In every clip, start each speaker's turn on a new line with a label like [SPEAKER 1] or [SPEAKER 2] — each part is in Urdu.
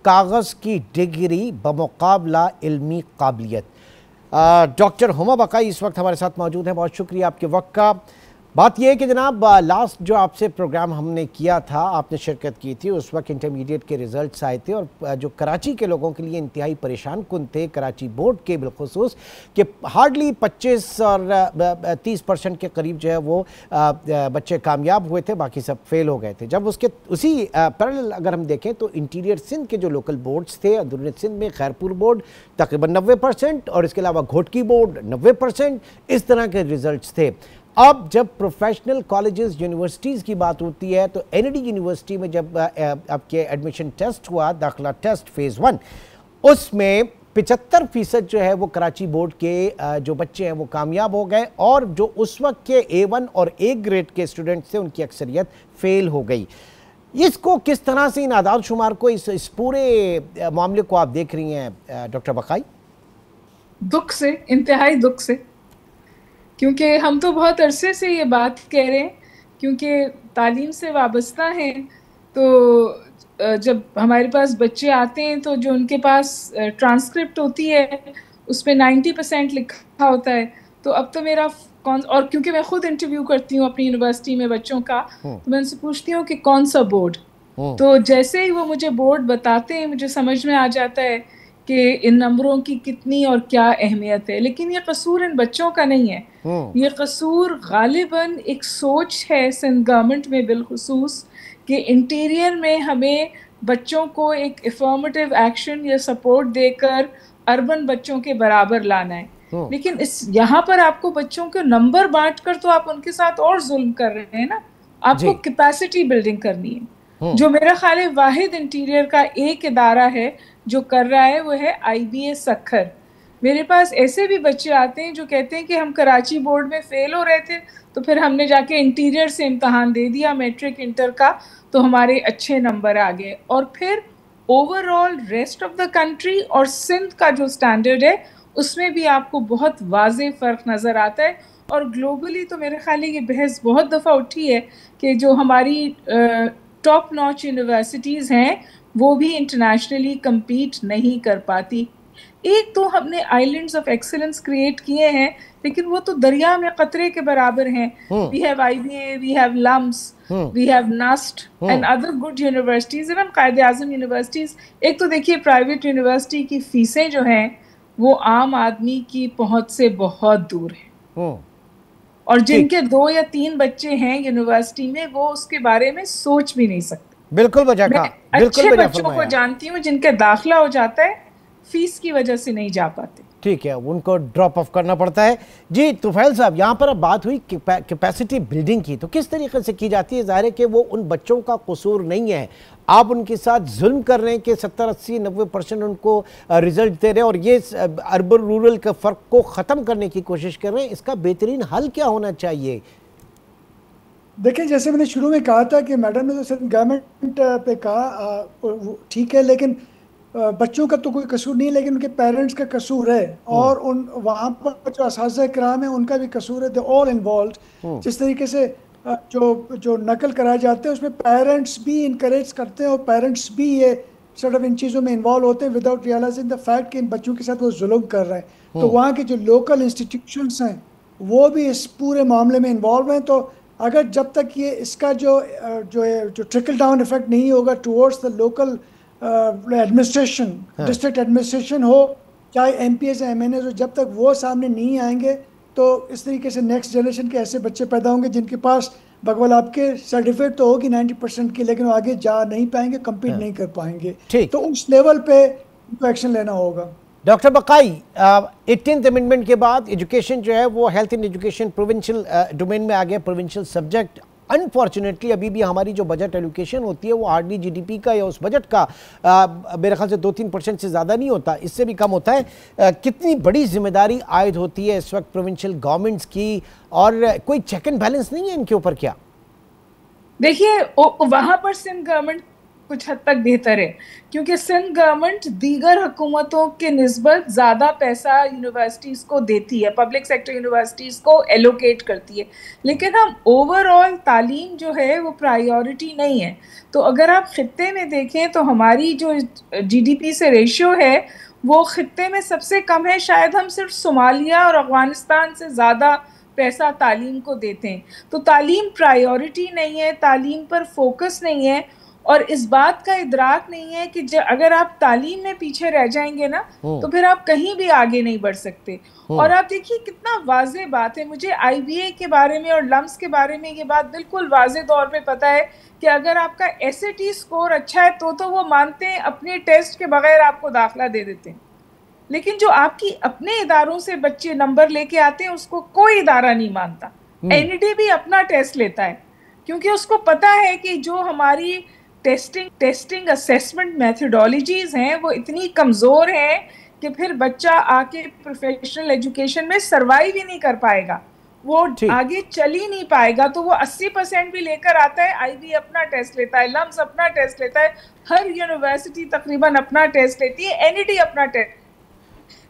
[SPEAKER 1] کاغذ کی ڈگری بمقابلہ علمی قابلیت۔ ڈاکٹر ہما بقائی اس وقت ہمارے ساتھ موجود ہیں، بہت شکریہ آپ کے وقت کا۔ بات یہ ہے کہ جناب لاسٹ جو آپ سے پروگرام ہم نے کیا تھا، آپ نے شرکت کی تھی، اس وقت انٹرمیڈیٹ کے ریزلٹس آئے تھے اور جو کراچی کے لوگوں کے لیے انتہائی پریشان کن تھے، کراچی بورڈ کے بالخصوص، کہ ہارڈلی 25 اور 30% کے قریب جو ہے وہ بچے کامیاب ہوئے تھے، باقی سب فیل ہو گئے تھے۔ جب اسی پیرالل اگر ہم دیکھیں تو انٹیریئر سندھ کے جو لوکل بورڈز تھے، اندرون سندھ میں خیرپور بورڈ تقریباً 90% اور اس کے علاوہ گھوٹکی بورڈ 90%، اس طرح کے ریزلٹس تھے۔ اب جب پروفیشنل کالجز یونیورسٹیز کی بات ہوتی ہے تو این ڈی یونیورسٹی میں جب آپ کے ایڈمیشن ٹیسٹ ہوا، داخلہ ٹیسٹ فیز 1، اس میں 75% جو ہے وہ کراچی بورڈ کے جو بچے ہیں وہ کامیاب ہو گئے، اور جو اس وقت کے A1 اور A گریڈ کے اسٹوڈنٹس تھے ان کی اکثریت فیل ہو گئی۔ اس کو کس طرح سے ان اعداد شمار کو اس پورے معاملے کو آپ دیکھ رہی ہیں ڈاکٹر بقائی؟
[SPEAKER 2] دکھ سے، انتہائی دکھ سے، کیونکہ ہم تو بہت عرصے سے یہ بات کہہ رہے ہیں، کیونکہ تعلیم سے وابستہ ہیں، تو جب ہمارے پاس بچے آتے ہیں تو جو ان کے پاس ٹرانسکرپٹ ہوتی ہے اس میں 90% لکھا ہوتا ہے، تو اب تو میرا اور کیونکہ میں خود انٹرویو کرتی ہوں اپنی یونیورسٹی میں بچوں کا، تو میں ان سے پوچھتی ہوں کہ کون سا بورڈ، تو جیسے ہی وہ مجھے بورڈ بتاتے ہیں مجھے سمجھ میں آ جاتا ہے کہ ان نمبروں کی کتنی اور کیا اہمیت ہے۔ لیکن یہ قصور ان بچوں کا نہیں ہے، یہ قصور غالباً ایک سوچ ہے سندھ گورنمنٹ میں بالخصوص، کہ انٹیریئر میں ہمیں بچوں کو ایک افرمیٹیو ایکشن یا سپورٹ دے کر اربن بچوں کے برابر لانا ہے۔ لیکن یہاں پر آپ کو بچوں کے نمبر بانٹ کر تو آپ ان کے ساتھ اور ظلم کر رہے ہیں نا، آپ کو کیپیسٹی بلڈنگ کرنی ہے، جو میرا خیال ہے واحد انٹیریئر کا ایک ادارہ ہے جو کر رہا ہے، وہ ہے IBA سکھر۔ میرے پاس ایسے بھی بچے آتے ہیں جو کہتے ہیں کہ ہم کراچی بورڈ میں فیل ہو رہے تھے، تو پھر ہم نے جا کے انٹیریئر سے امتحان دے دیا میٹرک انٹر کا، تو ہمارے اچھے نمبر آ گئے، اور پھر over all rest of the country اور سندھ کا جو سٹینڈرڈ ہے اس میں بھی آپ کو بہت واضح فرق نظر آتا ہے۔ اور گلوبلی تو میرے خیال ہے یہ بحث بہت دفعہ اٹھی ہے کہ جو ہماری ٹاپ ناچ یونیورسٹیز ہیں وہ بھی انٹرنیشنلی کمپیٹ نہیں کر پاتی۔ ایک تو ہم نے آئیلینڈز آف ایکسلنس کریٹ کیے ہیں، لیکن وہ تو دریا میں قطرے کے برابر ہیں۔ We have IBA, we have LUMS, we have NUST and other good universities, even Quaid Azam universities. ایک تو دیکھیے پرائیویٹ یونیورسٹی کی فیسیں جو ہیں وہ عام آدمی کی پہنچ سے بہت دور ہیں، اور جن کے 2 یا 3 بچے ہیں یونیورسٹی میں وہ اس کے بارے میں سوچ بھی نہیں سکتے۔
[SPEAKER 1] بالکل بجا کہا،
[SPEAKER 2] اچھے بچوں کو جانتی ہوں جن کے داخلہ ہو جاتا ہے، فیس کی وجہ سے نہیں جا پاتے،
[SPEAKER 1] ٹھیک ہے، ان کو ڈراپ آف کرنا پڑتا ہے۔ جی طفیل صاحب، یہاں پر اب بات ہوئی کیپیسٹی بلڈنگ کی، تو کس طریقے سے کی جاتی ہے؟ ظاہر ہے کہ وہ ان بچوں کا قصور نہیں ہے، آپ ان کے ساتھ ظلم کر رہے ہیں کہ 70, 80, 90% ان کو ریزلٹ دے رہے ہیں، اور یہ اربن رورل کے فرق کو ختم کرنے کی کوشش کر رہے ہیں۔ اس کا بہترین حل کیا ہونا چاہیے؟
[SPEAKER 3] دیکھیں، جیسے میں نے شروع میں کہا تھا کہ میڈم نے تو سندھ گورنمنٹ پہ کہا، ٹھیک ہے، لیکن بچوں کا تو کوئی قصور نہیں، لیکن ان کے پیرنٹس کا قصور ہے، اور وہاں پر جو اساتذہ کرام ہیں ان کا بھی قصور ہے، they're all involved۔ جس طریقے سے جو نقل کرائے جاتے ہیں اس میں پیرنٹس بھی انکریج کرتے ہیں، اور پیرنٹس بھی یہ سارٹ آف ان چیزوں میں انوالو ہوتے ہیں وداؤٹ ریئلائزنگ دا فیکٹ کہ ان بچوں کے ساتھ وہ ظلم کر رہے ہیں۔ تو وہاں کے جو لوکل انسٹیٹیوشنس ہیں وہ بھی اس پورے معاملے میں انوالو ہیں۔ تو اگر جب تک یہ اس کا جو ٹرکل ڈاؤن افیکٹ نہیں ہوگا towards the local administration, district administration ہو، چاہے MPs ہیں MNAs ہو، جب تک وہ سامنے نہیں آئیں گے تو اس طریقے سے نیکسٹ جنریشن کے ایسے بچے پیدا ہوں گے جن کے پاس بقول آپ کے سرٹیفکیٹ تو ہوگی 90% کی، لیکن وہ آگے جا نہیں پائیں گے، کمپیٹ نہیں کر پائیں گے۔ تو اس لیول پہ ایکشن لینا ہوگا۔
[SPEAKER 1] ڈاکٹر بقائی، 18th امینڈمنٹ کے بعد ایجوکیشن جو ہے وہ health and education provincial domain میں آ گیا، پروونشل سبجیکٹ۔ انفارچونیٹلی ابھی بھی ہماری جو بجٹ ایلوکیشن ہوتی ہے وہ ہارڈلی GDP کا یا اس بجٹ کا میرے خیال سے 2-3% سے زیادہ نہیں ہوتا، اس سے بھی کم ہوتا ہے۔ کتنی بڑی ذمہ داری عائد ہوتی ہے اس وقت پروونشل گورنمنٹس کی، اور کوئی چیک اینڈ بیلنس نہیں ہے ان کے اوپر کیا؟
[SPEAKER 2] دیکھیے وہاں پر سندھ گورنمنٹ کچھ حد تک بہتر ہے کیونکہ سندھ گورنمنٹ دیگر حکومتوں کے نسبت زیادہ پیسہ یونیورسٹیز کو دیتی ہے, پبلک سیکٹر یونیورسٹیز کو ایلوکیٹ کرتی ہے, لیکن ہم اوور آل تعلیم جو ہے وہ پرائیورٹی نہیں ہے. تو اگر آپ خطے میں دیکھیں تو ہماری جو جی ڈی پی سے ریشیو ہے وہ خطے میں سب سے کم ہے. شاید ہم صرف صومالیہ اور افغانستان سے زیادہ پیسہ تعلیم کو دیتے ہیں. تو تعلیم پرائیورٹی نہیں ہے, تعلیم پر فوکس نہیں ہے, اور اس بات کا ادراک نہیں ہے کہ اگر آپ تعلیم میں پیچھے رہ جائیں گے نا تو پھر آپ کہیں بھی آگے نہیں بڑھ سکتے. اور آپ دیکھیے کتنا واضح بات ہے, مجھے آئی بی اے کے بارے میں اور لمس کے بارے میں یہ بات بالکل واضح طور پہ پتہ ہے کہ اگر آپ کا ایس اے ٹی اسکور اچھا ہے تو وہ مانتے ہیں اپنے ٹیسٹ کے بغیر آپ کو داخلہ دے دیتے ہیں, لیکن جو آپ کی اپنے اداروں سے بچے نمبر لے کے آتے ہیں اس کو کوئی ادارہ نہیں مانتا. این ای ڈی بھی اپنا ٹیسٹ لیتا ہے کیونکہ اس کو پتا ہے کہ جو ہماری ٹیسٹنگ اسیسمنٹ میتھڈالوجیز ہیں وہ اتنی کمزور ہیں کہ پھر بچہ آ کے پروفیشنل ایجوکیشن میں سروائیو ہی نہیں کر پائے گا, وہ آگے چل ہی نہیں پائے گا. تو وہ 80% بھی لے کر آتا ہے, آئی بی اپنا ٹیسٹ لیتا ہے, لمس اپنا ٹیسٹ لیتا ہے, ہر یونیورسٹی تقریباً اپنا ٹیسٹ لیتی ہے, این ای ڈی اپنا ٹیسٹ.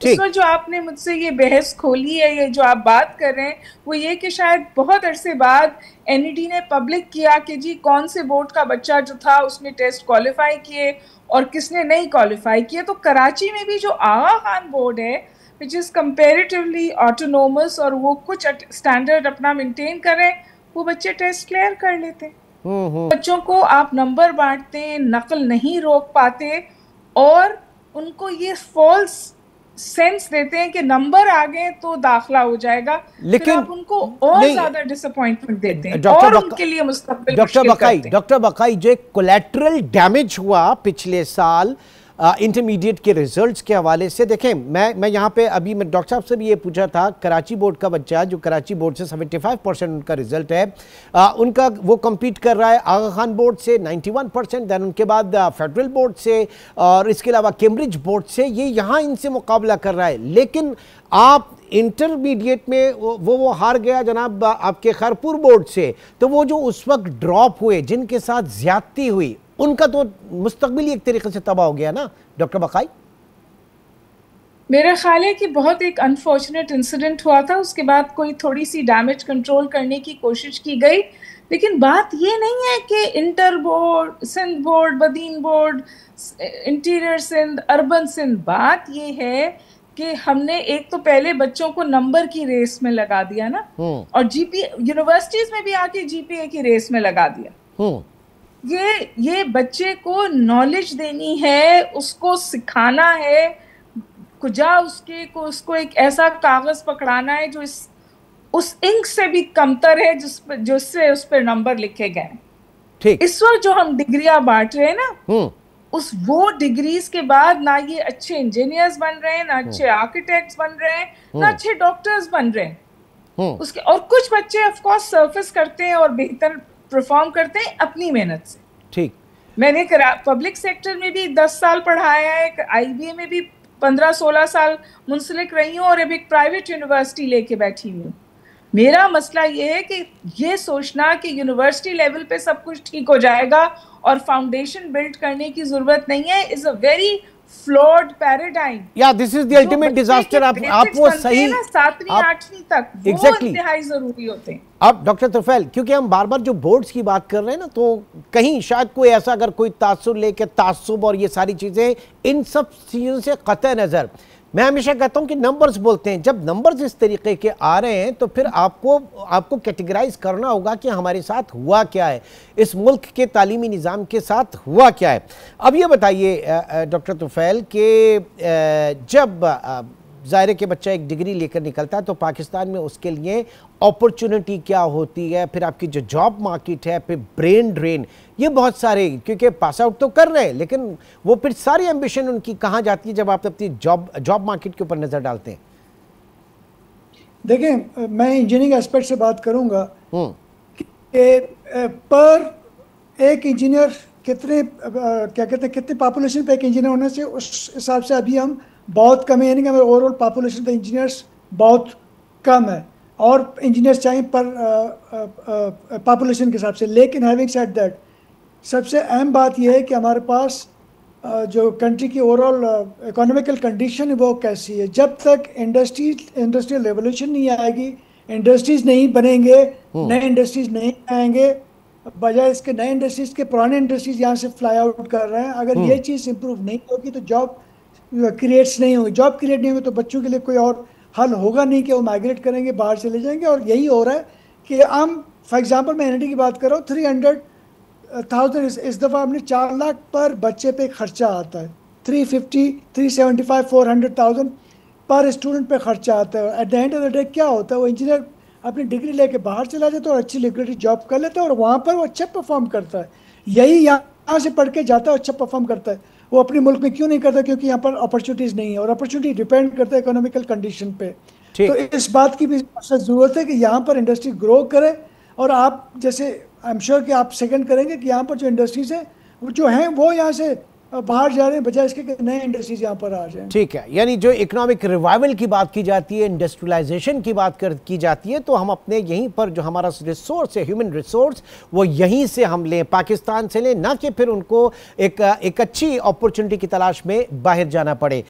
[SPEAKER 2] اس وقت جو آپ نے مجھ سے یہ بحث کھولی ہے, یہ جو آپ بات کر رہے ہیں وہ یہ کہ شاید بہت عرصے بعد این ای ڈی نے پبلک کیا کہ جی کون سے بورڈ کا بچہ جو تھا اس نے ٹیسٹ کوالیفائی کیے اور کس نے نہیں کوالیفائی کیے. تو کراچی میں بھی جو آغا خان بورڈ ہے which is comparatively autonomous اور وہ کچھ اسٹینڈرڈ اپنا مینٹین کریں, وہ بچے ٹیسٹ کلیئر کر لیتے. بچوں کو آپ نمبر بانٹتے ہیں, نقل نہیں روک پاتے, اور ان کو یہ فالس سینس دیتے ہیں کہ نمبر آ گئے تو داخلہ ہو جائے گا, لیکن آپ ان کو اور زیادہ ڈس اپوائنٹمنٹ دیتے ہیں اور ان کے لیے مستقبل مشکل کرتے ہیں.
[SPEAKER 1] ڈاکٹر بقائی, جو ایک کولیٹرل ڈیمیج ہوا پچھلے سال انٹرمیڈیٹ کے ریزلٹس کے حوالے سے, دیکھیں میں یہاں پہ ابھی میں ڈاکٹر صاحب سے بھی یہ پوچھا تھا, کراچی بورڈ کا بچہ جو کراچی بورڈ سے 75% ان کا ریزلٹ ہے, ان کا وہ کمپیٹ کر رہا ہے آغا خان بورڈ سے 91%, دین ان کے بعد فیڈرل بورڈ سے, اور اس کے علاوہ کیمبرج بورڈ سے, یہ یہاں ان سے مقابلہ کر رہا ہے. لیکن آپ انٹرمیڈیٹ میں وہ ہار گیا جناب آپ کے خیرپور بورڈ سے. تو وہ جو اس وقت ڈراپ ہوئے, جن کے ساتھ زیادتی ہوئی, ان کا تو مستقبل ایک طریقے سے تباہ ہو گیا نا ڈاکٹر بقائی.
[SPEAKER 2] میرا خیال ہے کہ بہت ایک انفارچونیٹ انسیڈنٹ ہوا تھا, اس کے بعد کوئی تھوڑی سی ڈیمیج کنٹرول کرنے کی کوشش کی گئی, لیکن بات یہ نہیں ہے کہ inter board, Sindh board, Badin board, interior Sindh, urban Sindh, بات یہ ہے کہ ہم نے ایک تو پہلے بچوں کو نمبر کی ریس میں لگا دیا نا, اور جی پی یونیورسٹیز میں بھی آ کے جی پی اے کی ریس میں لگا دیا. یہ بچے کو نالج دینی ہے, اس کو سکھانا ہے, کجا اس کو ایک ایسا کاغذ پکڑانا ہے جو اس انک سے بھی کمتر ہے جس سے اس پر نمبر لکھے گئے ہیں. اس وقت جو ہم ڈگریاں بانٹ رہے ہیں نا, وہ ڈگریز کے بعد نہ یہ اچھے انجینئرز بن رہے ہیں, نہ اچھے آرکیٹیکٹس بن رہے ہیں, نہ اچھے ڈاکٹرز بن رہے ہیں. اور کچھ بچے آف کورس سرفس کرتے ہیں اور بہتر پرفارم کرتے ہیں اپنی محنت سے. ٹھیک, میں نے پبلک سیکٹر میں بھی 10 سال پڑھایا ہے, آئی بی اے میں بھی 15-16 سال منسلک رہی ہوں, اور اب ایک پرائیویٹ یونیورسٹی لے کے بیٹھی ہوں. میرا مسئلہ یہ ہے کہ یہ سوچنا کہ یونیورسٹی لیول پہ سب کچھ ٹھیک ہو جائے گا اور فاؤنڈیشن بلڈ کرنے کی ضرورت نہیں ہے, از اے ویری فلوڈ پیراڈائم.
[SPEAKER 1] یا دس از دی الٹیمیٹ ڈیزاسٹر. آپ وہ صحیح
[SPEAKER 2] 7ویں 8ویں تک وہ انتہائی ضروری ہوتے ہیں.
[SPEAKER 1] اب ڈاکٹر طفیل, کیونکہ ہم بار بار جو بورڈز کی بات کر رہے ہیں نا, تو کہیں شاید کوئی ایسا اگر کوئی تاثر لے کے تعصب اور یہ ساری چیزیں, ان سب چیزوں سے قطع نظر, میں ہمیشہ کہتا ہوں کہ نمبرز بولتے ہیں. جب نمبرز اس طریقے کے آ رہے ہیں تو پھر آپ کو کیٹیگرائز کرنا ہوگا کہ ہمارے ساتھ ہوا کیا ہے, اس ملک کے تعلیمی نظام کے ساتھ ہوا کیا ہے. اب یہ بتائیے ڈاکٹر طفیل کہ جب ظاہر ہے کہ بچہ ایک ڈگری لے کر نکلتا ہے تو پاکستان میں اس کے لیے اپرچونٹی کیا ہوتی ہے, پھر آپ کی جو جاب مارکیٹ ہے, پھر برین ڈرین, یہ بہت سارے, کیونکہ پاس آؤٹ تو کر رہے ہیں لیکن وہ پھر ساری ایمبیشن ان کی کہاں جاتی ہے جب آپ اپنی جاب مارکیٹ کے اوپر نظر ڈالتے ہیں.
[SPEAKER 3] دیکھیں, میں انجینئرنگ ایسپیکٹ سے بات کروں گا کہ پر ایک انجینئر کتنے کیا کہتے ہیں کتنی پاپولیشن پہ ایک انجینئر ہونے سے, اس حساب سے ابھی ہم بہت کم ہے, یعنی کہ ہمارے اوور آل پاپولیشن پہ انجینئرس بہت کم ہے, اور انجینئرس چاہیے پر پاپولیشن کے حساب سے. لیکن ہیونگ سیڈ دیٹ, سب سے اہم بات یہ ہے کہ ہمارے پاس جو کنٹری کی اوور آل اکانومیکل کنڈیشن ہے وہ کیسی ہے. جب تک انڈسٹریل ریولوشن نہیں آئے گی, انڈسٹریز نہیں بنیں گے, نئے انڈسٹریز نہیں آئیں گے, بجائے اس کے نئے انڈسٹریز کے پرانے انڈسٹریز یہاں سے فلائی آؤٹ کر رہے ہیں. اگر یہ چیز امپروو نہیں ہوگی تو جاب کریٹس نہیں ہوگی. جاب کریٹ نہیں ہوگی تو بچوں کے لیے کوئی اور حل ہوگا نہیں کہ وہ مائگریٹ کریں گے, باہر چلے جائیں گے. اور یہی ہو رہا ہے کہ ہم فار ایگزامپل میں NIT کی بات کر رہا ہوں, 300,000 اس دفعہ ہم نے 4 لاکھ پر بچے پہ خرچہ آتا ہے, 350, 375, 400,000 پر اسٹوڈنٹ پہ خرچہ آتا ہے. At the end of the day کیا ہوتا ہے, وہ انجینئر اپنی ڈگری لے کے باہر چلا جاتا ہے اور اچھی لیکریٹی جاب کر لیتا ہے اور وہاں پر وہ اچھا پرفارم کرتا ہے. یہی یہاں سے پڑھ کے جاتا ہے, اچھا پرفارم کرتا ہے. وہ اپنے ملک میں کیوں نہیں کرتا, کیونکہ یہاں پر اپرچونیٹیز نہیں ہے, اور اپرچونیٹی ڈیپینڈ کرتا ہے اکنامیکل کنڈیشن پہ. تو اس بات کی بھی ضرورت ہے کہ یہاں پر انڈسٹری گرو کرے. اور آپ جیسے آئی ایم شیور کہ آپ سیکنڈ کریں گے کہ یہاں پر جو انڈسٹریز ہیں وہ جو ہیں وہ یہاں سے باہر جا رہے ہیں بجائے اس کے کہ نئے انڈسٹریز یہاں پر آ جائیں.
[SPEAKER 1] ٹھیک ہے, یعنی جو اکنامک ریوائول کی بات کی جاتی ہے, انڈسٹریلائزیشن کی بات کی جاتی ہے, تو ہم اپنے یہیں پر جو ہمارا ریسورس ہے, ہیومن ریسورس, وہ یہیں سے ہم لیں, پاکستان سے لیں, نہ کہ پھر ان کو ایک اچھی اپرچونٹی کی تلاش میں باہر جانا پڑے.